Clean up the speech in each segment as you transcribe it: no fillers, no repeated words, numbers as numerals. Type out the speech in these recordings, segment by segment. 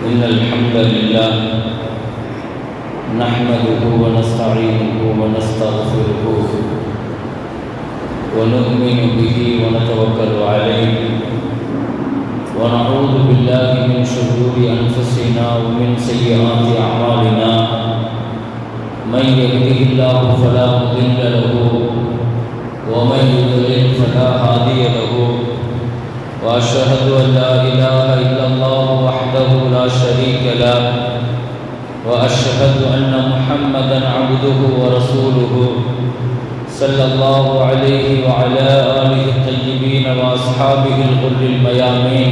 إن الحمد لله نحمده ونستعينه ونستغفره ونؤمن به ونتوكل عليه ونعوذ بالله من شرور أنفسنا ومن سيئات أعمالنا من يهده الله فلا مضل له ومن يضلل فلا هادي له وأشهد أن لا إله إلا الله وحده لا شريك له وأشهد أن محمدًا عبده ورسوله صلى الله عليه وعلى آله الطيبين وأصحابه الغر الميامين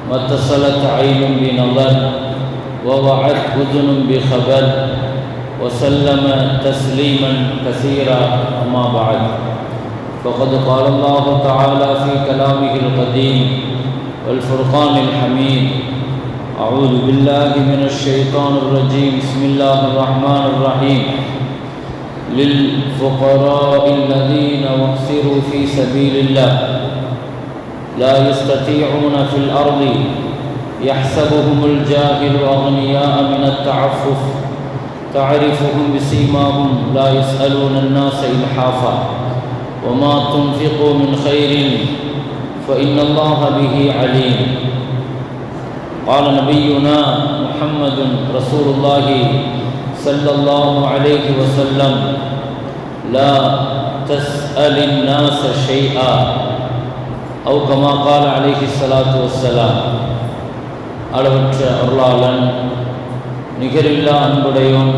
ما اتصلت عين بنظر ووعت أذن بخبر وسلم تسليما كثيرا أما بعد فقد قال الله تعالى في كلامه القديم والفرقان الحميد أعوذ بالله من الشيطان الرجيم بسم الله الرحمن الرحيم للفقراء الذين أحصروا في سبيل الله لا يستطيعون في الأرض يحسبهم الجاهل أغنياء من التعفف تعرفهم بسيماهم لا يسألون الناس إلحافا وما تنفقوا من خير فإن الله به عليم قال نبينا محمد رسول الله صلى الله عليه وسلم لا تسأل الناس شيئا أو كما قال عليه الصلاة والسلام அளவற்ற அருளாளன் நிகரில்லா அன்புடையோன்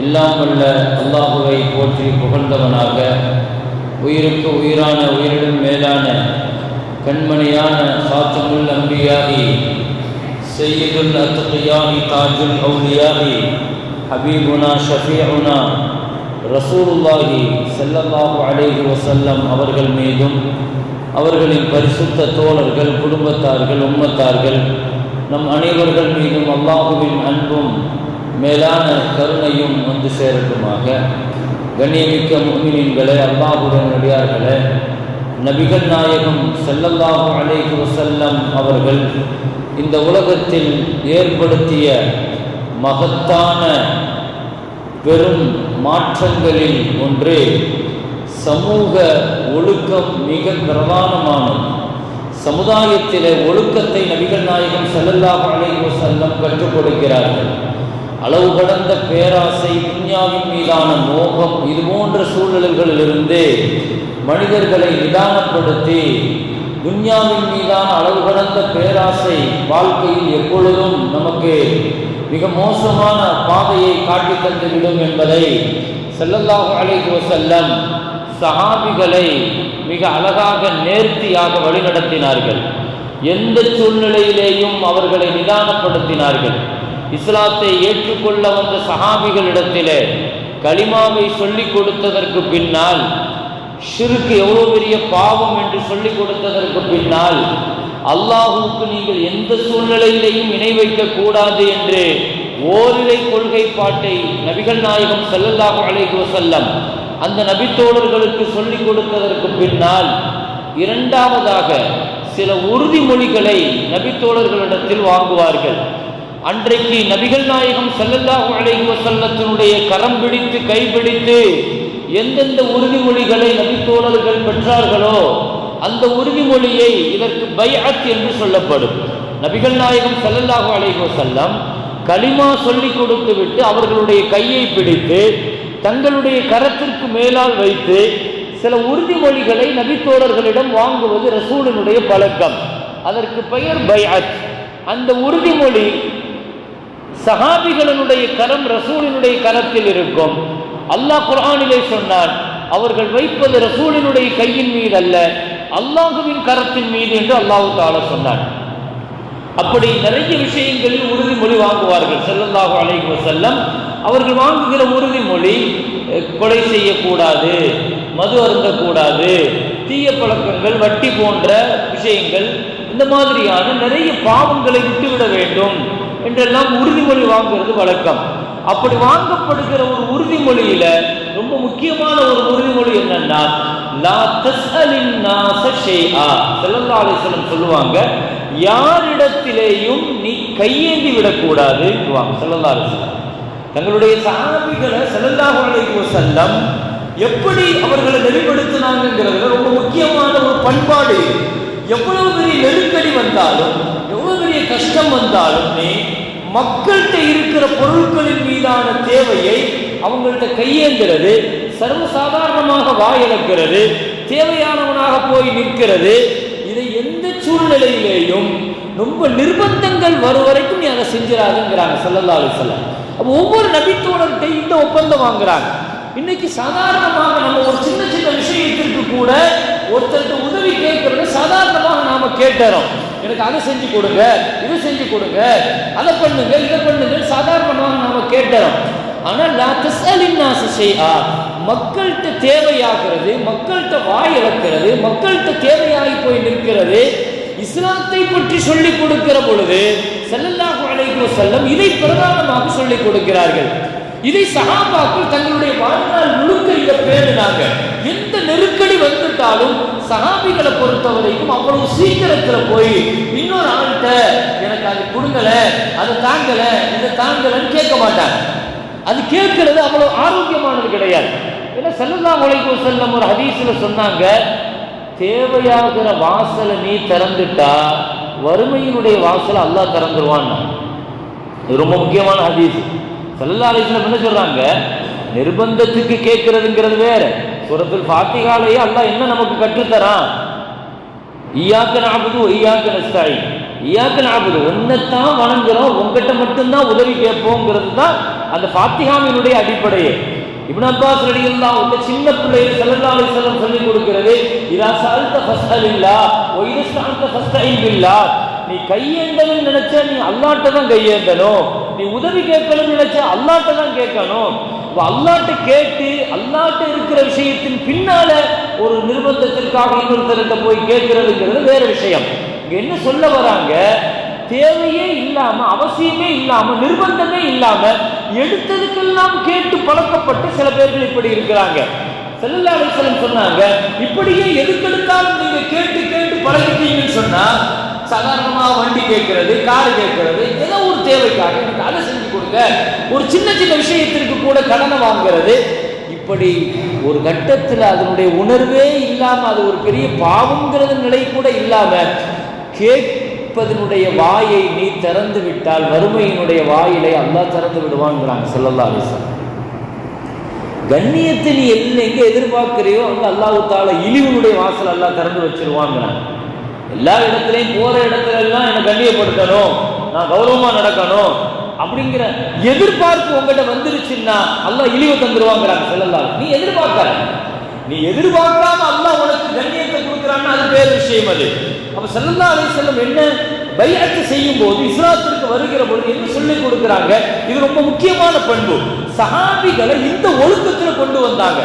எல்லாம் வல்ல அல்லாஹுவை போற்றி புகழ்ந்தவனாக உயிருக்கு உயிரான உயிரிடும் மேலான கண்மணியான சாத்தமுல் அம்பியாகி சையதுல் அத்கியானி தாஜுல் அவுலியாகி ஹபீபுனா ஷஃபீஉனா ரசூலுல்லாஹி ஸல்லல்லாஹு அலைஹி வஸல்லம் அவர்கள் மீதும் அவர்களின் பரிசுத்த தோழர்கள் குடும்பத்தார்கள் உம்மத்தார்கள் நம் அனைவர்கள் மீதும் அல்லாஹுவின் அன்பும் மேலான கருணையும் வந்து சேரட்டுமாக. கண்ணியமிக்க முஃமினீன்களே, அல்லாஹ்வுடைய அடியார்களே, நபிகள் நாயகம் ஸல்லல்லாஹு அலைஹி வஸல்லம் அவர்கள் இந்த உலகத்தில் ஏற்படுத்திய மகத்தான பெரும் மாற்றங்களில் ஒன்று சமூக ஒழுக்கம் மிக பிரதானமானது. சமுதாயத்திலே ஒழுக்கத்தை நபிகள் நாயகம் ஸல்லல்லாஹு அலைஹி வஸல்லம் கற்றுக் கொடுக்கிறார்கள். அளவு கடந்த பேராசை, துன்யாவின் மீதான மோகம், இது போன்ற சூழ்நிலைகளிலிருந்து மனிதர்களை நிதானப்படுத்தி துன்யாவின் மீதான அளவு கடந்த பேராசை வாழ்க்கையில் எப்பொழுதும் நமக்கு மிக மோசமான பாதையை காட்டி தந்துவிடும் என்பதை ஸல்லல்லாஹு அலைஹி வஸல்லம் சஹாபிகளை மிக அழகாக நேர்த்தியாக வழிநடத்தினார்கள். எந்த சூழ்நிலையிலேயும் அவர்களை நிதானப்படுத்தினார்கள். இஸ்லாத்தை ஏற்றுக்கொள்ள வந்த சஹாபிகளிடத்திலே கலிமாவை சொல்லிக் கொடுத்ததற்கு பின்னால், ஷிர்க் எவ்வளோ பெரிய பாவம் என்று சொல்லிக் கொடுத்ததற்கு பின்னால், அல்லாஹுவுக்கு நீங்கள் எந்த சூழ்நிலையிலையும் இணை வைக்கக்கூடாது என்று ஓரிரை கொள்கை பாட்டை நபிகள் நாயகம் ஸல்லல்லாஹு அலைஹி வஸல்லம் அந்த நபித்தோழர்களுக்கு சொல்லிக் கொடுத்ததற்கு பின்னால், இரண்டாவதாக சில உறுதிமொழிகளை நபித்தோழர்களிடத்தில் வாங்குவார்கள். அன்றைக்கு நபிகள் நாயகம் ஸல்லல்லாஹு அலைஹி வஸல்லத்தினுடைய கரம் பிடித்து கைப்பிடித்து எந்தெந்த உறுதிமொழிகளை நபித்தோழர்கள் பெற்றார்களோ அந்த உறுதிமொழியை இதற்கு பைஅத் என்று சொல்லப்படும். நபிகள் நாயகம் ஸல்லல்லாஹு அலைஹி வஸல்லம் கலிமா சொல்லிக் கொடுத்து விட்டு அவர்களுடைய கையை பிடித்து தங்களுடைய கரத்திற்கு மேலால் வைத்து சில உறுதிமொழிகளை நபித்தோழர்களிடம் வாங்குவது ரசூலினுடைய பழக்கம். அதற்கு பெயர் பைஅத். அந்த உறுதிமொழி சஹாபிகளினுடைய கரம் ரசூலினுடைய கரத்தில் இருக்கும். அல்லாஹ் குர்ஆனிலே சொன்னான், அவர்கள் வைப்பது ரசூலினுடைய கையின் மீது அல்ல, அல்லாஹுவின் கரத்தின் மீது என்று அல்லாஹ் தஆலா சொன்னான். அப்படி நிறைய விஷயங்களில் உறுதிமொழி வாங்குவார்கள் ஸல்லல்லாஹு அலைஹி வஸல்லம். அவர்கள் வாங்குகிற உறுதிமொழி கொலை செய்யக்கூடாது, மது அருந்தக்கூடாது, தீய பழக்கங்கள், வட்டி போன்ற விஷயங்கள், இந்த மாதிரியான நிறைய பாவங்களை விட்டுவிட வேண்டும் என்றெல்லாம் உறுதிமொழி வாங்குறது வழக்கம். அப்படி வாங்கப்படுகிற ஒரு உறுதிமொழியில ரொம்ப முக்கியமான ஒரு உறுதிமொழி என்னன்னா, லா தஸ்அலின் நாஸ ஷைஆ. ஸல்லல்லாஹு அலைஹி வஸல்லம் சொல்லுவாங்க, யாரிடத்திலேயும் நீ கையேந்தி விடக்கூடாது ஸல்லல்லாஹு அலைஹி வஸல்லம். தங்களுடைய சஹாபிகளை ஸல்லல்லாஹு அலைஹி வஸல்லம் எப்படி அவர்களை நெறிப்படுத்தினாங்கிறதுல ரொம்ப முக்கியமான ஒரு பண்பாடு. எவ்வளவு பெரிய நெருக்கடி வந்தாலும், எவ்வளவு பெரிய கஷ்டம் வந்தாலுமே மக்கள்கிட்ட இருக்கிற பொருட்களின் மீதான தேவையை அவங்கள்ட்ட கையேந்துறது, சர்வசாதாரணமாக வாயிழக்கிறது, தேவையானவனாக போய் நிற்கிறது. இதை எந்த சூழ்நிலையிலேயும் ரொம்ப நிர்பந்தங்கள் வரும் வரைக்கும் நீ அதை செஞ்சிடாதுங்கிறாங்க ஸல்லல்லாஹு அலைஹி வஸல்லம். அப்போ ஒவ்வொரு நபித்தோழர்கிட்ட இந்த ஒப்பந்தம் வாங்குறாங்க. இன்னைக்கு சாதாரணமாக நம்ம ஒரு சின்ன சின்ன விஷயத்திற்கு கூட ஒருத்தருக்கு உதவி கேட்கறது சாதாரணமாக நாம கேட்டுறோம். எனக்கு அதை செஞ்சு கொடுங்க, இதை செஞ்சு கொடுங்க, அதை பண்ணுங்க, இதை பண்ணுங்க, சாதாரணமாக நாம கேட்டுறோம். ஆனால் லா தஸ்அலின் நாஸ ஷைஆ, மக்கள்கிட்ட தேவையாகிறது, மக்கள்கிட்ட வாய் இழக்கிறது, மக்கள்கிட்ட தேவையாகி போய் நிற்கிறது. இஸ்லாத்தை பற்றி சொல்லிக் கொடுக்கிற பொழுது ஸல்லல்லாஹு அலைஹி வஸல்லம் இதை பிரதானமாக சொல்லிக் கொடுக்கிறார்கள். இதை சஹாபாக்கள் தங்களுடைய வாழ்நாள் முழுக்க இதை பேணினாங்க. எந்த நெருக்கடி வந்துட்டாலும் சஹாபிகளை பொறுத்தவரைக்கும் அவ்வளவு சீக்கிரத்துல போய் இன்னொரு ஆள்கிட்ட எனக்கு அது கொடுங்கல, அதை தாங்கல, இதை தாங்கலன்னு கேட்க மாட்டாங்க. அது கேட்கறது அவ்வளவு ஆரோக்கியமானது கிடையாது. ஏன்னா ஸல்லல்லாஹு அலைஹி வஸல்லம் ஒரு ஹதீஸ்ல சொன்னாங்க, தேவையாகிற வாசலை நீ திறந்துட்டா வறுமையினுடைய வாசலை அல்லாஹ் திறந்துருவான். இது ரொம்ப முக்கியமான ஹதீஸ். ஸல்லல்லாஹு அலைஹி வஸல்லம் என்ன சொல்றாங்க, நிர்பந்தத்துக்கு கேட்கறதுங்கிறது வேற. சூரத்துல் ஃபாத்திஹாலயே அல்லாஹ் என்ன நமக்கு கற்றுத்தரான், இய்யாக நஅபுது வ இய்யாக நஸ்தஈன். இய்யாக நஅபுது, உன்னைத்தான் வணங்குறோம், உங்ககிட்ட மட்டும்தான் உதவி கேட்போங்கிறது தான் அந்த ஃபாத்திஹாவினுடைய அடிப்படையே. இப்னு அப்பாஸ் ரலியல்லாஹு அன்ஹு சின்ன பிள்ளைகள் ஸல்லல்லாஹு அலைஹி வஸல்லம் சொல்லி கொடுக்கிறது, இதா சஅல்த ஃபஸ்அலில்லாஹ் வ இதா ஸ்தஅன்த ஃபஸ்தஈன் பில்லாஹ். நீ கையேந்தணும்னு நினைச்ச நீ அல்லாஹ்ட்ட தான் கையேந்தணும், நீ உதவி கேட்கணும்னு நினைச்ச அல்லாஹ்ட்ட தான் கேட்கணும். அல்லாஹ்ட்ட கேட்டு அல்லாஹ்ட்ட இருக்கிற விஷயத்தின் பின்னால ஒரு நிர்பந்தத்திற்காக இன்னொருத்தர்கிட்ட போய் கேட்கிறதுங்கிறது வேற விஷயம். இங்க என்ன சொல்ல வராங்க, தேவையே இல்லாம, அவசியமே இல்லாம, நிர்பந்தமே இல்லாம எடுத்ததுக்கெல்லாம் கேட்டு பழக்கப்பட்ட சில பேர்கள் இப்படி இருக்கிறாங்க. ஸல்லல்லாஹு அலைஹி வஸல்லம் சொன்னாங்க, இப்படியே எதுக்கெடுத்தாலும் நீங்க கேட்டு கேட்டு பழகிட்டீங்கன்னு சொன்னா, சாதாரணமாக வண்டி கேட்கறது, கார் கேட்கறது, ஏதோ ஒரு தேவைக்காக எனக்கு அதை செஞ்சு கொடுங்க, ஒரு சின்ன சின்ன விஷயத்திற்கு கூட கடனை வாங்குறது, இப்படி ஒரு கட்டத்தில் அதனுடைய உணர்வே இல்லாம, அது ஒரு பெரிய பாவங்கிறது நிலை கூட இல்லாம கேட்பதனுடைய வாயை நீ திறந்து விட்டால் வறுமையினுடைய வாயிலை அல்லாஹ் திறந்து விடுவாங்கிறாங்க ஸல்லல்லாஹு அலைஹி வஸல்லம். கண்ணியத்தை நீ எங்க எதிர்பார்க்கிறையோ அங்க அல்லாஹ் தஆலா இழிவுடைய வாசல் அல்லாஹ் திறந்து வச்சிருவாங்கிறாங்க. எல்லா இடத்துலையும் போற இடத்துல எல்லாம் என்னை கண்ணியப்படுத்தணும், நான் கௌரவமா நடக்கணும் அப்படிங்கிற எதிர்பார்ப்பு உங்ககிட்ட வந்துருச்சுன்னா அல்லாஹ் இழிவு தந்துருவாங்கிறாங்க ஸல்லல்லாஹு. நீ எதிர்பார்க்கற, நீ எதிர்பார்க்காம அல்லாஹ் உனக்கு கண்ணியத்தை கொடுக்குறான்னு அது வேற விஷயம். அது அப்ப ஸல்லல்லாஹு அலைஹி வஸல்லம் என்ன பைஅத் செய்யும் போது, இஸ்லாத்திற்கு வருகிற பொழுது என்ன சொல்லி கொடுக்குறாங்க, இது ரொம்ப முக்கியமான பண்பு. சஹாபிகளை இந்த ஒழுக்கத்துல கொண்டு வந்தாங்க.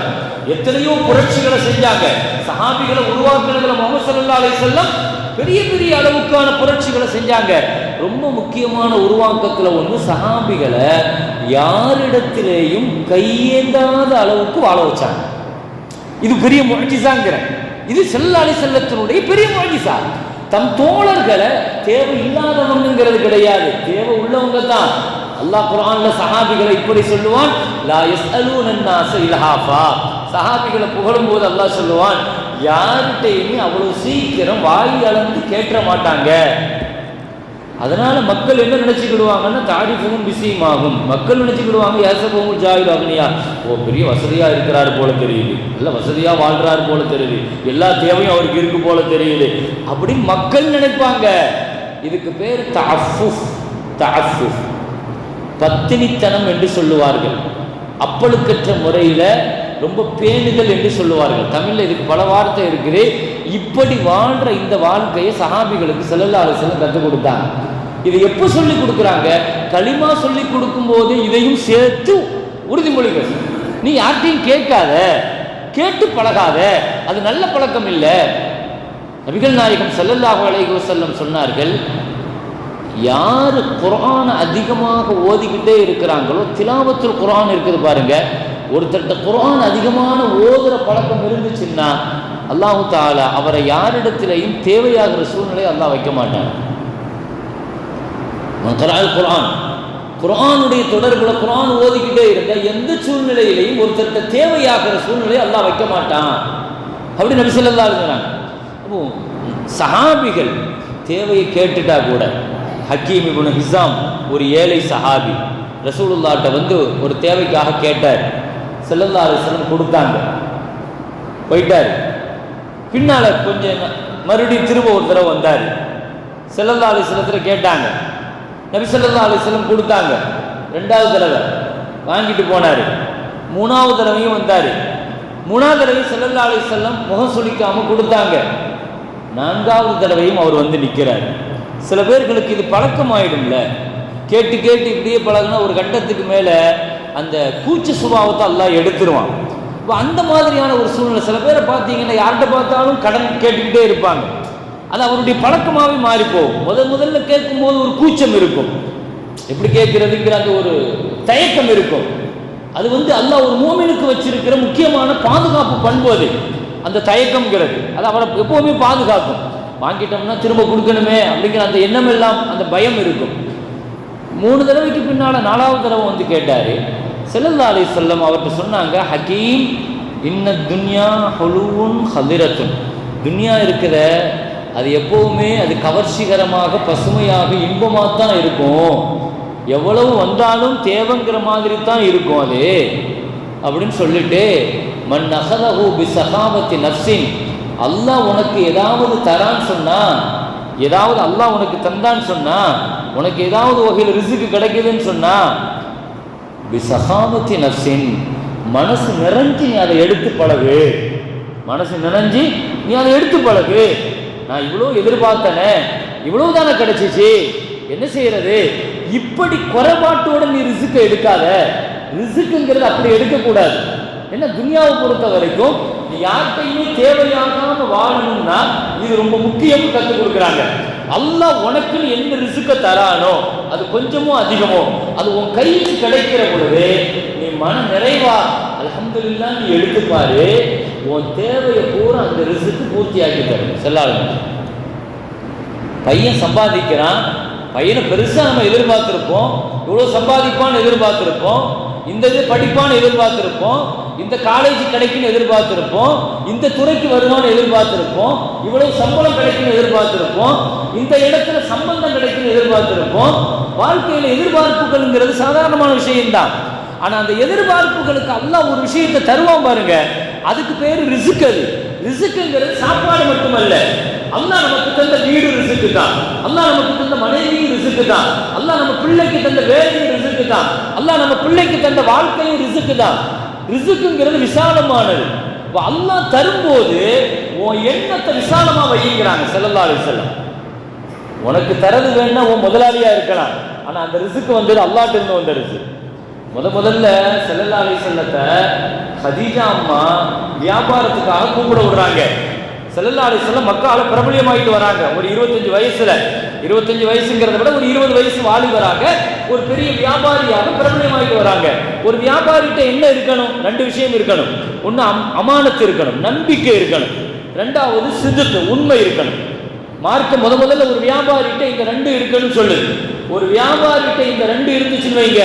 எத்தனையோ புரட்சிகளை செஞ்சாங்க. சஹாபிகளை உருவாக்குறதுல முஹம்மது ஸல்லல்லாஹு அலைஹி வஸல்லம் பெரிய பெரிய அளவுக்கான புரட்சிகளை செஞ்சாங்க. ரொம்ப முக்கியமான உருவாக்கத்துல ஒன்று, சஹாபிகளை யாரிடத்திலேயும் கையேந்தாத அளவுக்கு வாழ வச்சாங்க. இது பெரிய முஅஜிஸாங்கிற, இது ஸல்லல்லாஹு அலைஹி வஸல்லத்தினுடைய பெரிய முஅஜிஸா. தம் தோழர்களை தேவை இல்லாதவங்கிறது கிடையாது, தேவை உள்ளவங்க தான். அல்லாஹ் குர்ஆன்ல சஹாபிகளை இப்படி சொல்லுவான், லா யஸ்அலூன அன்-நாஸ இல்ஹாஃபா. சஹாபிகளை புகழும் போது அல்லாஹ் சொல்லுவான், யார்கிட்டையுமே அவ்வளவு சீக்கிரம் வாய் அளந்து கேட்க மாட்டாங்க. அதனால மக்கள் என்ன நினைச்சுக்கிடுவாங்கன்னா, தாரிஃபும் பிஸியுமாகும். மக்கள் நினைச்சுக்கிடுவாங்க, யாசபும் ஜாஹில் அக்னியா, ஓ பெரிய வசதியா இருக்கிறாரு போல தெரியுது, நல்ல வசதியா வாழ்றாரு போல தெரியுது, எல்லா தேவையும் அவருக்கு இருக்கு போல தெரியுது அப்படின்னு மக்கள் நினைப்பாங்க. இதுக்கு பேர் தஅஃபுஃப். தஅஃபுஃப் பத்தினித்தனம் என்று சொல்லுவார்கள். அப்பழுக்கற்ற முறையில ரொம்ப பேணுதல் என்று சொல்லுவார்கள். தமிழ்ல இதுக்கு பல வார்த்தை இருக்குது. இப்படி வாழ்ற இந்த வாழ்க்கையை சஹாபிகளுக்கு ஸல்லல்லாஹு அலைஹி வஸல்லம் கற்றுக் கொடுத்தாங்க. இது எப்போ சொல்லி கொடுக்குறாங்க, களிமா சொல்லி கொடுக்கும் போது இதையும் சேர்த்து உறுதிமொழிகள். நீ யார்கிட்டையும் கேட்காத, கேட்டு பழகாத, அது நல்ல பழக்கம் இல்லை. நபிகள் நாயகம் ஸல்லல்லாஹு அலைஹி வஸல்லம் சொன்னார்கள், யார் குர்ஆனை அதிகமாக ஓதிக்கிட்டே இருக்கிறாங்களோ, திலாவத்துல் குர்ஆன் இருக்குது பாருங்க, ஒருத்தர்கிட்ட குர்ஆன் அதிகமான ஓதுற பழக்கம் இருந்துச்சுன்னா அல்லாஹ் தஆலா அவரை யாரிடத்திலையும் தேவையாகிற சூழ்நிலை அல்லாஹ் வைக்க மாட்டான். குர்ஆன் குர்ஆனுடைய தொடர்புல குர்ஆன் ஓதிக்கிட்டே இருந்த எந்த சூழ்நிலையிலையும் ஒருத்தருக்கு தேவையாகிற சூழ்நிலையை அல்லாஹ் வைக்க மாட்டான் அப்படி நபி ஸல்லல்லாஹு அலைஹி வஸல்லம். அப்போ சஹாபிகள் தேவையை கேட்டுட்டா கூட, ஹக்கீம் இப்னு ஹிஸாம் ஒரு ஏழை சஹாபி ரசூலுல்லாஹ்ட்ட வந்து ஒரு தேவைக்காக கேட்டார். ஸல்லல்லாஹு அலைஹி வஸல்லம் கொடுத்தாங்க, போயிட்டார். பின்னால கொஞ்சம் மறுபடியும் திரும்ப ஒரு தடவை வந்தார். ஸல்லல்லாஹு அலைஹி வஸல்லம் கேட்டாங்க, நபி ஸல்லல்லாஹு அலைஹி வஸல்லம் கொடுத்தாங்க. ரெண்டாவது தடவை வாங்கிட்டு போனார். மூணாவது தடவையும் வந்தார். மூணாவது தடவை ஸல்லல்லாஹு அலைஹி வஸல்லம் முகம் சுளிக்காம கொடுத்தாங்க. நான்காவது தடவையும் அவர் வந்து நிற்கிறார். சில பேர்களுக்கு இது பழக்கமாயிடும்ல, கேட்டு கேட்டு இப்படியே பழகினா ஒரு கட்டத்துக்கு மேலே அந்த கூச்ச சுபாவத்தை அல்லாஹ் எடுத்துருவான். இப்போ அந்த மாதிரியான ஒரு சூழ்நிலை சில பேரை பார்த்தீங்கன்னா யார்கிட்ட பார்த்தாலும் கடன் கேட்டுக்கிட்டே இருப்பாங்க. அது அவருடைய பழக்கமாகவே மாறிப்போகும். முதல்ல கேட்கும்போது ஒரு கூச்சம் இருக்கும், எப்படி கேட்கறதுங்கிற அந்த ஒரு தயக்கம் இருக்கும். அது வந்து அல்லாஹ் ஒரு மூமினுக்கு வச்சிருக்கிற முக்கியமான பாதுகாப்பு பண்பு அது. அந்த தயக்கம்ங்கிறது அது அவரை எப்போவுமே பாதுகாக்கும். வாங்கிட்டோம்னா திரும்ப கொடுக்கணுமே அப்படிங்கிற அந்த எண்ணம் எல்லாம், அந்த பயம் இருக்கும். 3 தடவைக்கு பின்னால் 4வது தடவை வந்து கேட்டார். ஸல்லல்லாஹு அலைஹி வஸல்லம் அவர்கிட்ட சொன்னாங்க, ஹக்கீம் இன்ன துன்யா ஹுலுவுன் ஹதிரத்துன், துன்யா இருக்கிற அது எப்போவுமே அது கவர்ச்சிகரமாக பசுமையாக இன்பமாக தான் இருக்கும். எவ்வளவு வந்தாலும் தேவைங்கிற மாதிரி தான் இருக்கும் அது அப்படின்னு சொல்லிட்டு, மன் அஹதஹு பிஸகாவத்தி நஃப்ஸின், அல்லாஹ் உனக்கு ஏதாவது தரான்னு சொன்னா, ஏதாவது அல்லாஹ் உனக்கு தந்தான்னு சொன்னா, உனக்கு ஏதாவது வகையில் ரிஸ்க் கிடைக்குதுன்னு சொன்னா, பிஸகாவத்தி நஃப்ஸின், மனசு நிறைஞ்சி நீ அதை எடுத்து பழகு. மனசு நிறைஞ்சி நீ அதை எடுத்து பழகு. நான் இவ்வளோ எதிர்பார்த்தனே, இவ்வளவு தானே கிடைச்சிச்சு, என்ன செய்யறது, இப்படி குறைபாட்டோட நீ ரிஸ்க் எடுக்காத. ரிஸ்க்குங்கிறது அப்படி எடுக்கக்கூடாது. என்ன துன்யாவை பொறுத்த வரைக்கும் நீ யார்கிட்டையுமே தேவையாகாம வாழணும்னா இது ரொம்ப முக்கியம் கற்றுக் கொடுக்குறாங்க. அல்லாஹ் உனக்குன்னு எந்த ரிஸ்க்கை தரானோ அது கொஞ்சமோ அதிகமோ அது உன் கையில் கிடைக்கிற பொழுது நீ மன நிறைவா அல்ஹம்துலில்லாஹ் நீ எடுத்துப்பாரு. உன் தேவையை பூரா அந்த ரிஸ்க்கு பூர்த்தியாக்கி தரும். செல்லாது பையன் சம்பாதிக்கிறான், பையனை பெருசாக நம்ம எதிர்பார்த்துருப்போம், இவ்வளோ சம்பாதிப்பான்னு எதிர்பார்த்துருப்போம், இந்த இது படிப்பான்னு எதிர்பார்த்துருப்போம், இந்த காலேஜ் கிடைக்குன்னு எதிர்பார்த்துருப்போம், இந்த துறைக்கு வருவான்னு எதிர்பார்த்துருப்போம், இவ்வளவு சம்பளம் கிடைக்குன்னு எதிர்பார்த்துருப்போம், இந்த இடத்துல சம்பந்தம் கிடைக்குன்னு எதிர்பார்த்துருப்போம். வாழ்க்கையில் எதிர்பார்ப்புகள்ங்கிறது சாதாரணமான விஷயம்தான். ஆனா அந்த எதிர்பார்ப்புகளுக்கு அல்லாஹ் ஒரு விஷயத்தை தருவான் பாருங்க, அதுக்கு பேரு ரிஸ்க். அது ரிஸ்க்குங்கிறது சாப்பாடு மட்டுமல்ல, அல்லாஹ் நமக்கு தந்த வீடு ரிஸ்க் தான், அல்லாஹ் நமக்கு தந்த மனைவியும் ரிஸ்க் தான், அல்லாஹ் நம்ம பிள்ளைக்கு தந்த வேலையும் ரிஸ்க் தான், அல்லாஹ் நம்ம பிள்ளைக்கு தந்த வாழ்க்கையும் ரிஸ்க் தான். ரிஸ்க்குங்கிறது விசாலமானது. அல்லாஹ் தரும்போது உன் எண்ணத்தை விசாலமா வைக்கிறாங்க. ஸல்லல்லாஹு அலைஹி வஸல்லம் உனக்கு தரது வேணா உன் முதலாளியா இருக்கலாம், ஆனா அந்த ரிஸ்க் வந்தது அல்லாஹ்ட்ட இருந்து வந்த ரிஸ்க். முதல்ல ஸல்லல்லாஹு அலைஹி வஸல்லத்தை ஹதீஜா அம்மா வியாபாரத்துக்காக கூப்பிட விடுறாங்க. ஸல்லல்லாஹு அலைஹி வஸல்லம் மக்கால பிரபலியமாயிட்டு வராங்க. ஒரு 25 வயசுல, 25 வயசுங்கிறத விட ஒரு 20 வயசு வாலிபராக ஒரு பெரிய வியாபாரியாக பிரபலியமாயிட்டு வராங்க. ஒரு வியாபாரிகிட்ட என்ன இருக்கணும்? 2 விஷயம் இருக்கணும். ஒன்று அமானத்து இருக்கணும், நம்பிக்கை இருக்கணும். 2வது சிதுக்கு, உண்மை இருக்கணும். மார்க்க முதல்ல ஒரு வியாபாரிகிட்ட இந்த 2 இருக்குன்னு சொல்லுது. ஒரு வியாபாரிகிட்ட இந்த 2 இருந்துச்சுன்னு வைங்க,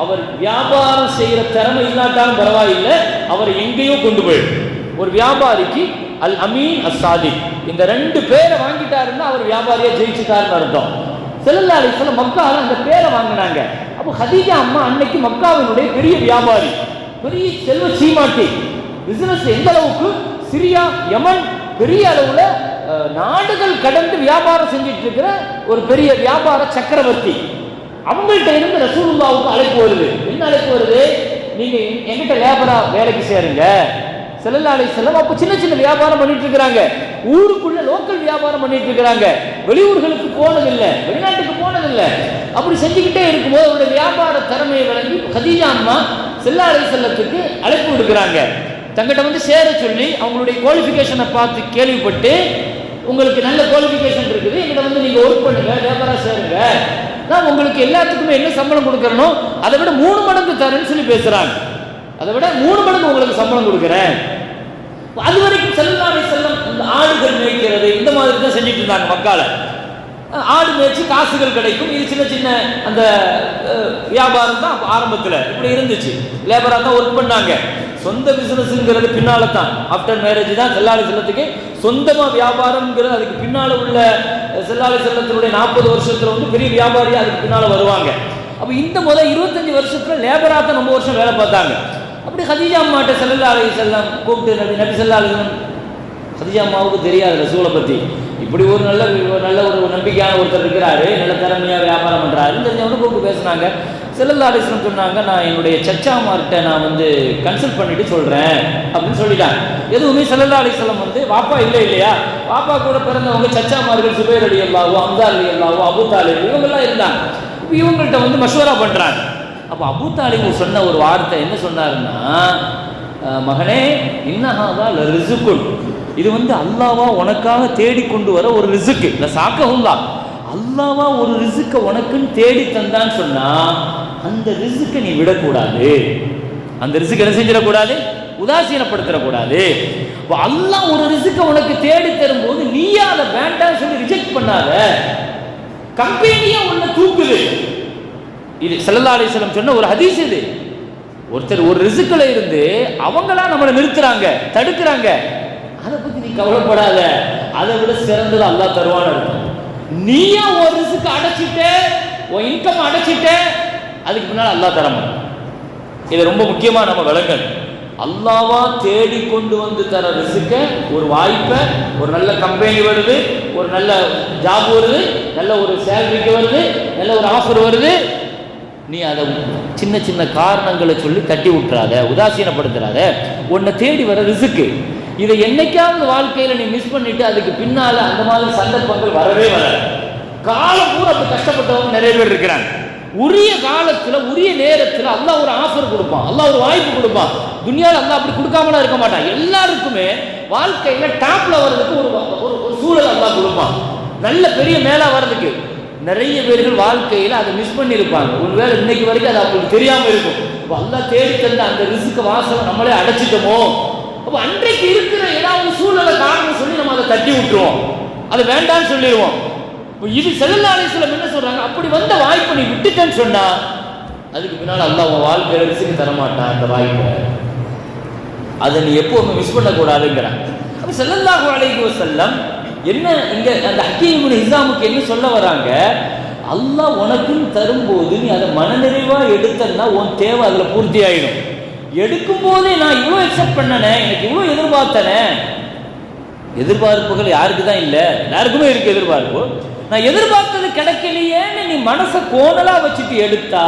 அவர் வியாபாரம் செய்யற திறமை இல்லாட்டாலும் பரவாயில்லை, அவரை எங்கேயோ கொண்டு போயிடும். ஒரு வியாபாரிக்கு அல் அமீன் அஸ் சாதிக் இந்த 2 பேரை வாங்கிட்டாருன்னா அவர் வியாபாரியா ஜெயிச்சுட்டாருன்னு அர்த்தம். ஸல்லல்லாஹு அலைஹி வஸல்லம் மக்கால அந்த பேரை வாங்கினாங்க. அப்போ ஹதீஜா அம்மா அன்னைக்கு மக்காவினுடைய பெரிய வியாபாரி, பெரிய செல்வ சீமாட்டி. பிசினஸ் எந்த அளவுக்கு, சிரியா யமன் பெரிய அளவுல நாடுகள் கடந்து வியாபாரம் செஞ்சுட்டு இருக்கிற ஒரு பெரிய வியாபார சக்கரவர்த்தி. அவங்கள்ட்ட இருந்து ரசூலுல்லாஹ்வுக்கு அழைப்பு வருது. என்ன அழைப்பு வருது? நீங்க எங்கிட்ட லேபரா வேலைக்கு சேருங்க. ஸல்லல்லாஹு அலைஹி வஸல்லம் அப்போ சின்ன சின்ன வியாபாரம் பண்ணிட்டு இருக்கிறாங்க, ஊருக்குள்ள லோக்கல் வியாபாரம் பண்ணிட்டு இருக்கிறாங்க, வெளியூர்களுக்கு போனதில்லை, வெளிநாட்டுக்கு போனதில்லை. அப்படி செஞ்சுக்கிட்டே இருக்கும்போது அவருடைய வியாபார திறமையை விளங்கி ஹதீஜா அம்மா ஸல்லல்லாஹு அலைஹி வஸல்லத்துக்கு அழைப்பு விடுக்கிறாங்க. தங்கிட்ட வந்து சேர சொல்லி அவங்களுடைய குவாலிஃபிகேஷனை பார்த்து கேள்விப்பட்டு, உங்களுக்கு நல்ல குவாலிஃபிகேஷன் இருக்குது, எங்கிட்ட வந்து நீங்க ஒர்க் பண்ணுங்க, லேபரா சேருங்க, நான் உங்களுக்கு எல்லாத்துக்குமே என்ன சம்பளம் கொடுக்கறனோ அதை விட 3 மடங்கு தரேன்னு சொல்லி பேசுறாங்க. அதை விட 3 மடங்கு உங்களுக்கு சம்பளம் கொடுக்குறேன். அது வரைக்கும் ஸல்லல்லாஹு அலைஹி வஸல்லம் இந்த ஆடுகள் மேய்க்கிறது இந்த மாதிரி தான் செஞ்சுட்டு இருந்தாங்க மக்கால. ஆடு மேய்ச்சி காசுகள் கிடைக்கும். இது சின்ன சின்ன அந்த வியாபாரம் தான் ஆரம்பத்தில் இப்படி இருந்துச்சு. லேபராக தான் ஒர்க் பண்ணாங்க. சொந்த பிசினஸ்ங்கிறது பின்னால தான், ஆஃப்டர் மேரேஜ் தான் செல்லாலை செல்லத்துக்கு சொந்தமாக வியாபாரம்ங்கிறது. அதுக்கு பின்னால் உள்ள செல்லாலை செல்லத்தினுடைய 40 வருஷத்துல வந்து பெரிய வியாபாரியா அதுக்கு பின்னால் வருவாங்க. அப்போ இந்த முதல் 25 வருஷத்துல லேபராக தான் ரொம்ப வருஷம் வேலை பார்த்தாங்க. அப்படி ஹதீஜா அம்மாட்ட ஸல்லல்லாஹு அலைஹி வஸல்லம் கூப்பிட்டு நபி ஸல்லல்லாஹு அலைஹி வஸல்லம், ஹதீஜா அம்மாவுக்கு தெரியாது ரசூலை பற்றி, இப்படி ஒரு நல்ல ஒரு நம்பிக்கையான ஒருத்தர் இருக்கிறாரு, நல்ல திறமையாக வியாபாரம் பண்ணுறாரு தெரிஞ்சவங்க கூப்பிட்டு பேசுனாங்க. ஸல்லல்லாஹு அலைஹி வஸல்லம் சொன்னாங்க, நான் என்னுடைய சச்சாமார்கிட்ட நான் வந்து கன்சல்ட் பண்ணிட்டு சொல்கிறேன் அப்படின்னு சொல்லிட்டாங்க. எதுவுமே ஸல்லல்லாஹு அலைஹி வஸல்லம் வந்து வாப்பா இல்லையா, வாப்பா கூட பிறந்தவங்க சச்சாமார்கள் சுபைர் ரலியல்லாஹு, ஹம்ஸா ரலியல்லாஹு, அபூ தாலிப் இவங்கெல்லாம் இருந்தாங்க. இப்போ இவங்கள்ட்ட வந்து மஷ்வரா பண்ணுறாங்க. அப்போ அபூ தாலிப் சொன்ன ஒரு வார்த்தை என்ன சொன்னாருன்னா, மகனே இன்னஹாதா லரிஸுக்குன், இது வந்து அல்லாஹ்வா உனக்காக தேடி கொண்டு வர ஒரு ரிஸ்க். இந்த சாக்கஹுல்லா, அல்லாஹ்வா ஒரு ரிஸ்க்கை உனக்குன்னு தேடி தந்தான்னு சொன்னா அந்த ரிஸ்க்கை நீ விடக்கூடாது. அந்த ரிஸ்க் என்ன செஞ்சிடக்கூடாது, உதாசீனப்படுத்திடக்கூடாது. அல்லாஹ் ஒரு ரிஸ்க்கை உனக்கு தேடி தரும்போது நீயா அதை வேண்டாம்னு சொல்லி ரிஜெக்ட் பண்ணாத. கம்பெனியா உன்னை தூக்குது. இது ஸல்லல்லாஹு அலைஹி வஸல்லம் சொன்ன ஒரு ஹதீஸ். இது ஒருத்தர் ஒரு ரிஸ்க்ல இருந்து அவங்களா நம்மளை நிறுத்துறாங்க, தடுக்கிறாங்க, அதை பத்தி நீ கவலைப்படாத, அதை விட சிறந்தது அல்லாஹ் தருவான்னு இருக்கும். நீயா ஒரு ரிஸ்க் அடைச்சிட்ட, உன் இன்கம் அடைச்சிட்ட, அதுக்கு முன்னால அல்லாஹ் தரமாட்டான். இது ரொம்ப முக்கியமா நம்ம விளங்கணும். அல்லாஹ்வா தேடி கொண்டு வந்து தர ரிஸ்க, ஒரு வாய்ப்பை, ஒரு நல்ல கம்பெனி வருது, ஒரு நல்ல ஜாப் வருது, நல்ல ஒரு சேலரிக்கு வருது, நல்ல ஒரு ஆஃபர் வருது, நீ அதை சின்ன சின்ன காரணங்களை சொல்லி தட்டி விட்டுறாத, உதாசீனப்படுத்துறாத. உன்னை தேடி வர ரிஸ்க்கு, இதை என்னைக்காவது வாழ்க்கையில் நீ மிஸ் பண்ணிட்டு அதுக்கு பின்னால அந்த மாதிரி சந்தர்ப்பங்கள் வரவே வராது. காலம் பூரா அப்படி கஷ்டப்பட்டவங்க நிறைய பேர் இருக்கிறாங்க. உரிய காலத்தில் உரிய நேரத்தில் அல்லாஹ் ஒரு ஆஃபர் கொடுப்பான், அல்லாஹ் ஒரு வாய்ப்பு கொடுப்பான். துனியாவில் அல்லாஹ் அப்படி கொடுக்காமலாம் இருக்க மாட்டான். எல்லாருக்குமே வாழ்க்கையில் டாப்ல வர்றதுக்கு ஒரு சூழல் அல்லாஹ் கொடுப்பான், நல்ல பெரிய மேலா வர்றதுக்கு. நிறைய பேர்கள் வாழ்க்கையில் அதை மிஸ் பண்ணியிருப்பாங்க. ஒருவேளை இன்னைக்கு வரைக்கும் அது அவங்களுக்கு தெரியாமல் இருக்கும். இப்போ அல்லாஹ் தேடி தந்த அந்த ரிஸ்க் வாசலை நம்மளே அடைச்சிட்டோமோ, அப்போ அன்றைக்கு இருக்கிற ஏதாவது சூழலை காரணம் சொல்லி நம்ம அதை தட்டி விட்டுருவோம், அதை வேண்டான்னு சொல்லிடுவோம். இப்போ இது ஸல்லல்லாஹு அலைஹி வஸல்லம் என்ன சொல்றாங்க, அப்படி வந்த வாய்ப்பை நீ விட்டுட்டேன்னு சொன்னா அதுக்கு பின்னால் அல்லாஹ் உன் வாழ்க்கையில ரிஸ்க் தரமாட்டான். அந்த வாய்ப்பை அதை நீ எப்பவுமே மிஸ் பண்ணக்கூடாதுங்கிறாங்க. அப்போ ஸல்லல்லாஹு அலைஹி வஸல்லம் என்ன இங்க அந்த ஹக்கீம் இப்னு ஹிஸாமுக்கு என்ன சொல்ல வராங்க, அல்லாஹ் உனக்குன்னு தரும்போது நீ அதை மனநிறைவா எடுத்தன்னா உன் தேவை அதில் பூர்த்தி ஆயிடும். எடுக்கும் போதே நான் இவ்வளோ எக்ஸெப்ட் பண்ணனே, எனக்கு இவ்வளோ எதிர்பார்த்தனே. எதிர்பார்ப்புகள் யாருக்கு தான் இல்லை, எல்லாருக்குமே இருக்கு எதிர்பார்ப்பு. நான் எதிர்பார்த்தது கிடைக்கலையேன்னு நீ மனசை கோணலா வச்சுட்டு எடுத்தா,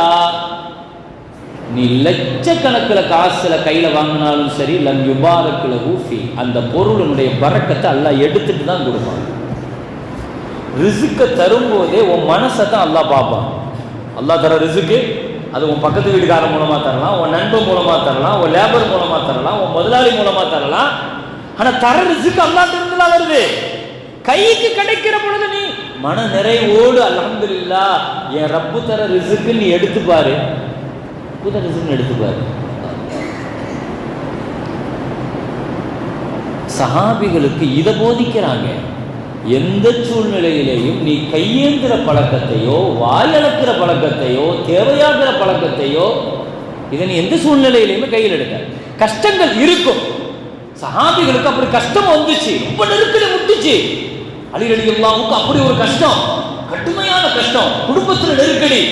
நீ லட்சக்கணக்கில் காசுல கையில வாங்கினாலும் சரி, லம் யுபாரக்குல ஹூஃபி, அந்த பொருளுடைய பரக்கத்தை அல்லாஹ் எடுத்துட்டு தான் கொடுப்பான். ரிஸ்க்கை தரும்போதே உன் மனசை தான் அல்லாஹ் பார்ப்பான். அல்லாஹ் தர ரிஸ்க்கு அது உன் பக்கத்து வீட்டுக்காரன் மூலமா தரலாம், உன் நண்பன் மூலமா தரலாம், உன் லேபர் மூலமா தரலாம், உன் முதலாளி மூலமா தரலாம். ஆனா தர ரிஸ்க்கு அல்லாஹ் இருந்துலாம் வருது. கைக்கு கிடைக்கிற பொழுது நீ மன நிறைவோடு அல்ஹம்துலில்லாஹ் என் ரப்பு தர ரிஸ்க்கு நீ எடுத்து பாரு, எடுத்துப்பாரு. சஹாபிகளுக்கு இதை போதிக்கிறாங்க. எந்த சூழ்நிலையிலையும் நீ கையேந்திர பழக்கத்தையோ, வாயளக்கிற பழக்கத்தையோ, தேவையாகிற பழக்கத்தையோ, இதை நீ எந்த சூழ்நிலையிலையுமே கையில் எடுக்க. கஷ்டங்கள் இருக்கும். சஹாபிகளுக்கு அப்படி கஷ்டம் வந்துச்சு, ரொம்ப நெருக்கடி முட்டுச்சு. அலி ரலியல்லாஹு அப்படி ஒரு கஷ்டம், கடுமையான கஷ்டம், குடும்பத்துல நெருக்கடி.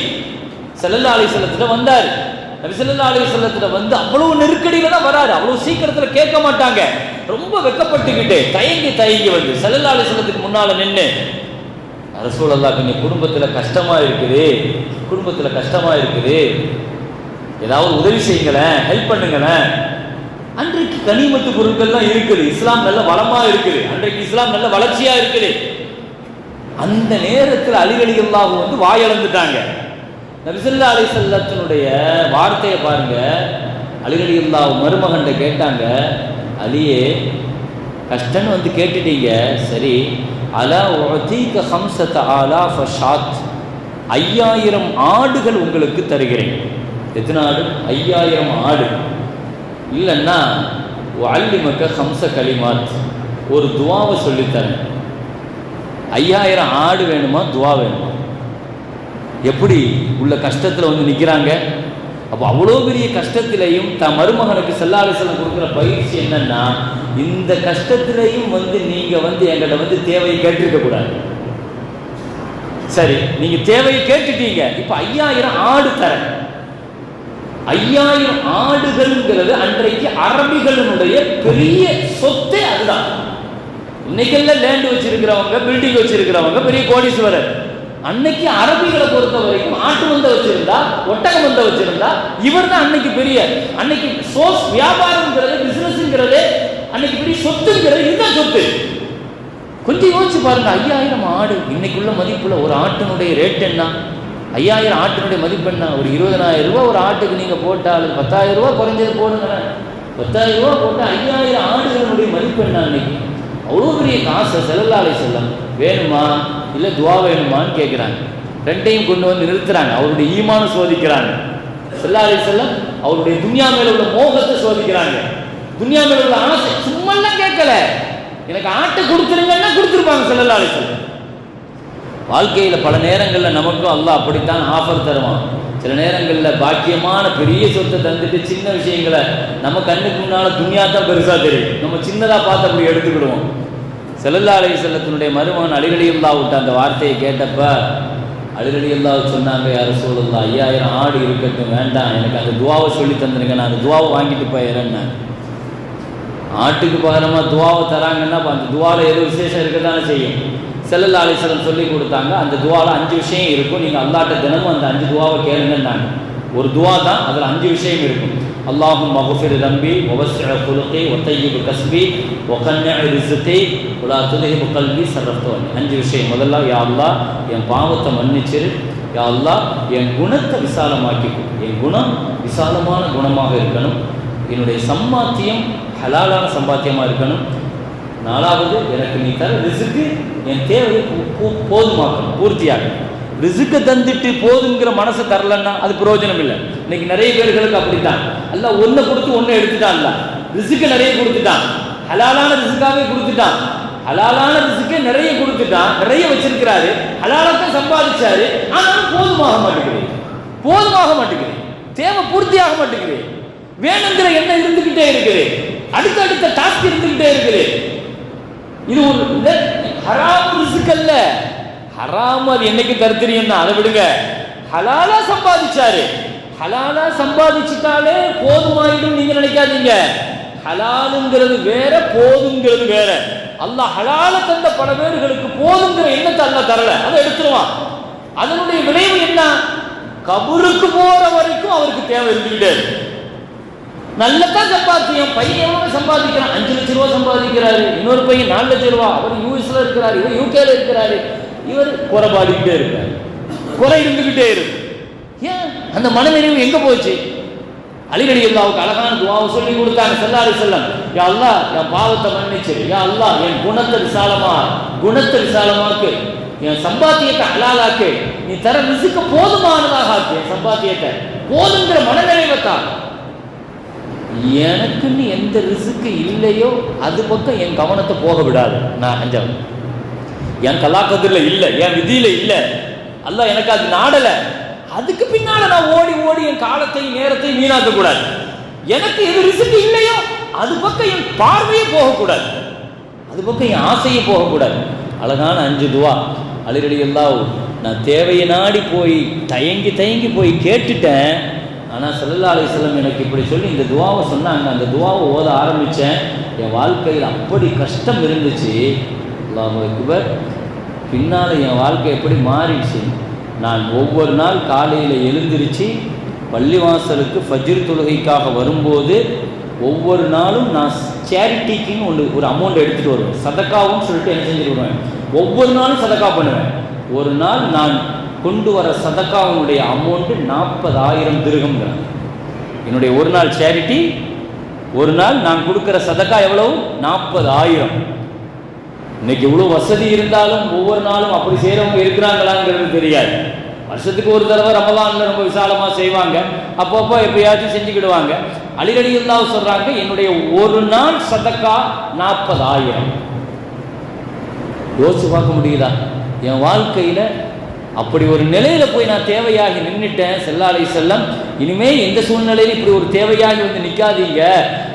ஸல்லல்லாஹு அலைஹி வஸல்லம் வந்தார். நபி ஸல்லல்லாஹு அலைஹி வஸல்லம் வந்து அவ்வளவு நெருக்கடியில தான் வராரு. அவ்வளவு சீக்கிரத்துல கேட்க மாட்டாங்க. ரொம்ப வெக்கப்பட்டுக்கிட்டு தயங்கி வந்து ஸல்லல்லாஹு அலைஹி வஸல்லத்துக்கு முன்னால நின்று, ரசூலுல்லாஹ் கொஞ்சம் குடும்பத்துல கஷ்டமா இருக்குது, ஏதாவது உதவி செய்யுங்களேன், ஹெல்ப் பண்ணுங்களேன். அன்றைக்கு கனிமத்து பொருட்கள்லாம் இருக்குது, இஸ்லாம் நல்ல வளமா இருக்குது, அன்றைக்கு இஸ்லாம் நல்ல வளர்ச்சியா இருக்குது. அந்த நேரத்தில் அலி ரலியல்லாஹு வந்து வாயளந்துட்டாங்க. நபி ஸல்லல்லாஹு அலைஹி வஸல்லத்தினுடைய வார்த்தையை பாருங்க. அலி ரலியல்லாஹு மருமகன்கிட்ட கேட்டாங்க, அலியே கஷ்டன்னு வந்து கேட்டுட்டீங்க, சரி அலா உஅதீக 5000 ஷாத், 5000 ஆடுகள் உங்களுக்கு தருகிறேன். எத்தனை ஆடு? 5000 ஆடு. இல்லைன்னா உஅல்லிமக 5 கலிமாத், ஒரு துவாவை சொல்லித்தரேன். 5000 ஆடு வேணுமா, துவா வேணுமா? எப்படி உள்ள கஷ்டத்தில் வந்து நிற்கிறாங்க. அப்போ அவ்வளோ பெரிய கஷ்டத்திலையும் தன் மருமகனுக்கு ஸல்லல்லாஹு அலைஹி வஸல்லம் கொடுக்குற பயிற்சி என்னன்னா, இந்த கஷ்டத்திலையும் வந்து நீங்கள் வந்து என்கிட்ட வந்து தேவையை கேட்டிருக்க கூடாது. சரி, நீங்கள் தேவையை கேட்டுட்டீங்க, இப்போ 5000 ஆடு தரேன். 5000 ஆடுகள்ங்கிறது அன்றைக்கு அரபிகளினுடைய பெரிய சொத்தே அதுதான். இன்னைக்கெல்லாம் லேண்ட் வச்சிருக்கிறவங்க, பில்டிங் வச்சிருக்கிறவங்க பெரிய கோடீஸ்வரர். அன்னைக்கு அரபிகளை பொறுத்த வரைக்கும் ஆட்டு மந்தை வச்சிருந்தா, ஒட்டக மந்தை வச்சிருந்தா, இவர் தான் அன்னைக்கு பெரிய, அன்னைக்கு சோர்ஸ் வியாபாரம்ங்கிறது, பிசினஸ்ங்கிறது, அன்னைக்கு பெரிய சொத்துங்கிறது இதுதான் சொத்து. கொஞ்சம் யோசிச்சு பாருங்க, 5000 ஆடு இன்னைக்குள்ள மதிப்புல ஒரு ஆட்டினுடைய ரேட் என்ன? 5000 ஆட்டினுடைய மதிப்பு என்ன? ஒரு 20000 ரூபாய் ஒரு ஆட்டுக்கு நீங்க போட்டாலும் 10000 ரூபாய் குறைஞ்சது போடுங்க. 10000 ரூபாய் போட்டு 5000 ஆடுகளுடைய மதிப்பு என்ன? அன்னைக்கு அவ்வளோ பெரிய காசை ஸல்லல்லாஹு அலைஹி வஸல்லம் வேணுமா இல்லை துவா வேணுமான்னு கேட்குறாங்க. ரெண்டையும் கொண்டு வந்து நிறுத்துறாங்க. அவருடைய ஈமான சோதிக்கிறாங்க. ஸல்லல்லாஹு அலைஹி வஸல்லம் அவருடைய துன்யா மேல உள்ள மோகத்தை சோதிக்கிறாங்க. துன்யா மேல உள்ள ஆசை சும்மாலாம் கேட்கல. எனக்கு ஆட்டை கொடுத்துருங்கன்னா கொடுத்துருப்பாங்க ஸல்லல்லாஹு அலைஹி வஸல்லம். வாழ்க்கையில் பல நேரங்களில் நமக்கும் அல்லாஹ் அப்படித்தான் ஆஃபர் தருவான். சில நேரங்களில் பாக்கியமான பெரிய சொத்தை தந்துட்டு சின்ன விஷயங்களை நம்ம கண்ணுக்கு முன்னால் துன்யா தான் பெருசாக தெரியும், நம்ம சின்னதாக பார்த்து அப்படி எடுத்துக்கிடுவோம். ஸல்லல்லாஹு அலைஹி வஸல்லத்தினுடைய மருமகன் அலி ரலியல்லாஹு அன்ஹு அந்த வார்த்தையை கேட்டப்ப அலி ரலியல்லாஹு சொன்னாங்க, யா ரசூலல்லாஹ் 5000 ஆடு இருக்கட்டும், வேண்டாம், எனக்கு அந்த துவாவை சொல்லி தந்துருங்க, நான் அந்த துவாவை வாங்கிட்டு போயிடுறேன்னு. ஆட்டுக்கு பகரமாக துவாவை தராங்கன்னா அந்த துவாவில் ஏதோ விசேஷம் இருக்க தானே செய்யும். ஸல்லல்லாஹு அலைஹி வஸல்லம் சொல்லி கொடுத்தாங்க, அந்த துவாவில் 5 விஷயம் இருக்கும், நீங்கள் அல்லாஹ்ட்ட தினமும் அந்த 5 துவாவை கேளுங்கன்னாங்க. ஒரு துவா தான், அதில் 5 விஷயம் இருக்கும். அல்லாஹும்ம மக்ஃபிர் தம்பி வவஸ்ஸி குலுகி வதய்யிப் கஸ்பி வகன்னி ரிஸ்கி வலா துذஹிப் கல்பி ஸர்ரஃப்தனி. 5 விஷயம். முதல்ல, யா அல்லாஹ் என் பாவத்தை மன்னிச்சிரு, யா அல்லாஹ் என் குணத்தை விசாலமாக்கிக்கோ, என் குணம் விசாலமான குணமாக இருக்கணும், என்னுடைய சம்பாத்தியம் ஹலாலான சம்பாத்தியமாக இருக்கணும். 4வது, எனக்கு நீ தர ரிஸ்க்கு என் தேவையை போதுமாக்கணும், பூர்த்தியாகணும். ரிஸ்க்கை தந்துட்டு போதுங்கிற மனசை தரலன்னா அது பிரயோஜனம் இல்லை. இன்னைக்கு நிறைய பேர்களுக்கு அப்படித்தான். அல்லாஹ் ஒன்றை கொடுத்து ஒன்றை எடுத்துட்டான். இல்லை, ரிஸ்க்கு நிறைய கொடுத்துட்டான், ஹலாலான ரிஸ்க்காவே கொடுத்துட்டான். ஹலாலான ரிஸ்க்கே நிறைய கொடுத்துட்டான், நிறைய வச்சிருக்கிறாரு, ஹலாலாக சம்பாதிச்சாரு. ஆனாலும் போதுமாக மாட்டேங்கிறேன், போதுமாக மாட்டேங்கிறேன், தேவை பூர்த்தியாக மாட்டேங்கிறேன், வேணுங்கிற எண்ணம் இருந்துகிட்டே இருக்கிறேன், அடுத்தடுத்த டாஸ்க் இருந்துகிட்டே இருக்கிறேன். இது ஒரு ஹராம் ரிஸ்க் அல்ல. ஹராம் அது என்னைக்கு தருத்திரியம் தான், அதை விடுங்க. ஹலாலா சம்பாதிச்சாரு, ஹலாலா சம்பாதிச்சுட்டாலே போதுமாயிடும் நீங்க நினைக்காதீங்க. ஹலாலுங்கிறது வேற, போதுங்கிறது வேற. அல்லாஹ் ஹலால தந்த பல பேர்களுக்கு போதுங்கிற எண்ணத்தை அல்லாஹ் தரல, அதை எடுத்துருவான். அதனுடைய விளைவு என்ன? கபருக்கு போற வரைக்கும் அவருக்கு தேவை இருந்துகிட்டே. நல்லதான் சம்பாத்தியம். பையன் எவ்வளவு சம்பாதிக்கிறான்? 5 லட்சம் ரூபாய் சம்பாதிக்கிறாரு, இன்னொரு பையன் 4 லட்சம் ரூபாய், அவர் யூஎஸ்ல இருக்கிறாரு, இவர் யூகேல இருக்கிறாரு. இவர் குறை பாடிக்கிட்டே இருக்காரு, குறை இருந்துகிட்டே இருக்கு. ஏன் அந்த மனநிறைவு எங்க போச்சு? அலி ரலியல்லாஹுக்கு அழகான துஆவை சொல்லி கொடுத்தாங்க ஸல்லல்லாஹு அலைஹி வஸல்லம். யா அல்லாஹ் என் பாவத்தை மன்னிச்சிரு, யா அல்லாஹ் என் குணத்தை விசாலமாக்கு, என் சம்பாத்தியத்தை ஹலாலாக்கு, நீ தர ரிஸ்க்கு போதுமானதாக ஆக்கு, என் சம்பாத்தியத்தை போதுங்கிற மனநிறைவை தான். எனக்குன்னு எந்த ரிஸ்க்கு இல்லையோ அது பக்கம் என் கவனத்தை போக விடாது. நான் 5வது, என் கலாக்கத்துல இல்லை, என் விதியில இல்லை, அல்லாஹ் எனக்கு அது நாடலை, அதுக்கு பின்னால நான் ஓடி ஓடி என் காலத்தையும் நேரத்தையும் வீணாக்க கூடாது. எனக்கு எது ரிஸ்க்கு இல்லையோ அது பக்கம் என் பார்வையே போகக்கூடாது, அது பக்கம் என் ஆசையே போகக்கூடாது. அழகான 5 துவா. அலி ரலியல்லாஹு நான் தேவையை நாடி போய் தயங்கி போய் கேட்டுட்டேன். ஆனால் ஸல்லல்லாஹு அலைஹி வஸல்லம் எனக்கு இப்படி சொல்லி இந்த துவாவை சொன்னாங்க. அந்த துவாவை ஓத ஆரம்பித்தேன். என் வாழ்க்கையில் அப்படி கஷ்டம் இருந்துச்சு. அல்லாஹு அக்பர். பின்னால் என் வாழ்க்கை எப்படி மாறிடுச்சு. நான் ஒவ்வொரு நாள் காலையில் எழுந்திருச்சு பள்ளிவாசலுக்கு ஃபஜ்ர் தொழுகைக்காக வரும்போது ஒவ்வொரு நாளும் நான் சேரிட்டிக்குன்னு ஒரு அமௌண்ட் எடுத்துகிட்டு வருவேன். சதக்காவும் சொல்லிட்டு என்ன செஞ்சுட்டு வருவேன், ஒவ்வொரு நாளும் சதக்கா பண்ணுவேன். ஒரு நாள் நான் கொண்டு வர சதக்காவுடைய அமௌண்ட்டு 40,000 திர்ஹம்ங்கிறாங்க. என்னுடைய ஒரு நாள் சேரிட்டி, ஒரு நாள் நான் கொடுக்குற சதக்கா எவ்வளவு? 40,000. இன்னைக்கு இவ்வளோ வசதி இருந்தாலும் ஒவ்வொரு நாளும் அப்படி செய்கிறவங்க இருக்கிறாங்களாங்கிறது தெரியாது. வருஷத்துக்கு ஒரு தடவை ரமலான்ல ரொம்ப விசாலமாக செய்வாங்க, அப்பப்போ எப்பயாச்சும் செஞ்சுக்கிடுவாங்க. அலி ரலியல்லாஹு சொல்கிறாங்க, என்னுடைய ஒரு நாள் சதக்கா 40,000. யோசிச்சு பார்க்க முடியுதா? என் வாழ்க்கையில் அப்படி ஒரு நிலையில் போய் நான் தேவையாகி நின்றுட்டேன். ஸல்லல்லாஹு அலைஹி வஸல்லம் இனிமே எந்த சூழ்நிலையில் இப்படி ஒரு தேவையாகி வந்து நிற்காதீங்க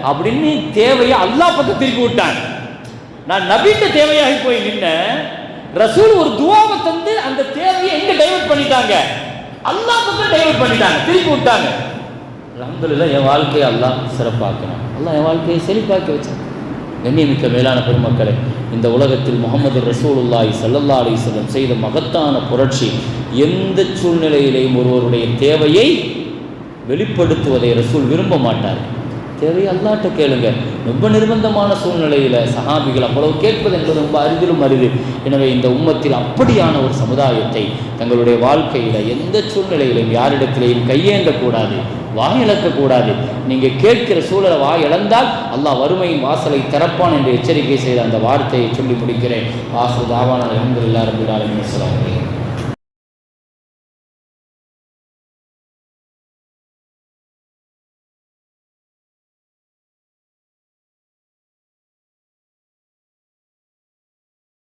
அப்படின்னு தேவையை அல்லாஹ் பக்கம் திருப்பி விட்டான். நான் நபிட்ட தேவையாகி போய் நின்ன ரசூல் ஒரு துவாவை தந்து அந்த தேவையை எங்க டைவர்ட் பண்ணிட்டாங்க? அல்லாஹ் பக்கம் டைவர்ட் பண்ணிட்டாங்க, திருப்பி விட்டாங்க. அல்ஹம்துலில்லாஹ், என் வாழ்க்கையை அல்லாஹ் சிறப்பாக்கணும், அல்லாஹ் என் வாழ்க்கையை செழிப்பாக்கி வச்சான். கண்ணியமிக்க மேலான பெருமக்களே, இந்த உலகத்தில் முஹம்மது ரசூலுல்லாஹி ஸல்லல்லாஹு அலைஹி வஸல்லம் செய்த மகத்தான புரட்சி. எந்த சூழ்நிலையிலேயும் ஒருவருடைய தேவையை வெளிப்படுத்துவதை ரசூல் விரும்ப மாட்டார். தேவையை அல்லாஹ்ட்ட கேளுங்க. ரொம்ப நிர்பந்தமான சூழ்நிலையில் சஹாபிகள் அவ்வளவு கேட்பது என்பது ரொம்ப அரிதிலும் அரிது. எனவே இந்த உம்மத்தில் அப்படியான ஒரு சமுதாயத்தை தங்களுடைய வாழ்க்கையில் எந்த சூழ்நிலையிலும் யாரிடத்திலேயும் கையேந்தக்கூடாது, வாயிழக்கக்கூடாது. நீங்கள் கேட்கிற சூழலை வாயிழந்தால் அல்லாஹ் வறுமையின் வாசலை திறப்பான் என்று எச்சரிக்கை செய்த அந்த வார்த்தையை சொல்லி முடிக்கிறேன். ஆஹிரு தாவானா அல்ஹம்துலில்லாஹி ரப்பில் ஆலமீன்.